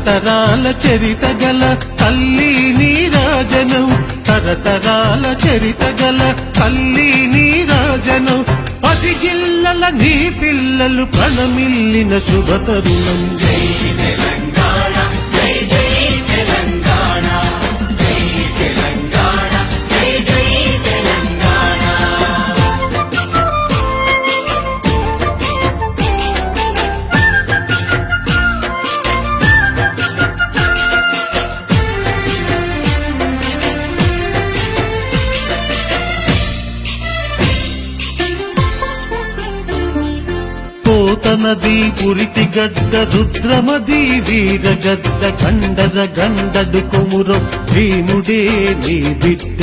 తరతరాల చరిత గల తల్లి నీరాజనం తరతరాల చరిత గల తల్లి నీరాజనం 10 జిల్లల నీ పిల్లలు ప్రణమిల్లిన శుభ తరుణం జై తెలంగాణ జై జై తెలంగాణ జై తెలంగాణ జై జై తెలంగాణ పోతనది పురిటి గడ్డ రుద్రమది వీరగడ్డ కండర గండడు కొమురం భీముడే నీ బిడ్డ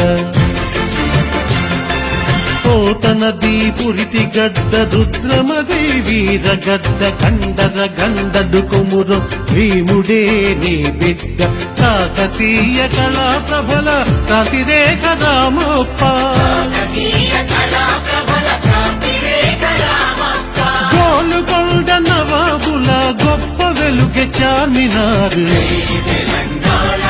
పోతనది పురిటి గడ్డ రుద్రమది వీరగడ్డ కండర గండడు కొమురం భీముడే నీ బిడ్డ కాకతీయ కళా ప్రభల కాతిరేఖ రామప్ప గోలుకొండ నవాబుల గొప్ప వెలుగె చార్మినారు జై తెలంగాణ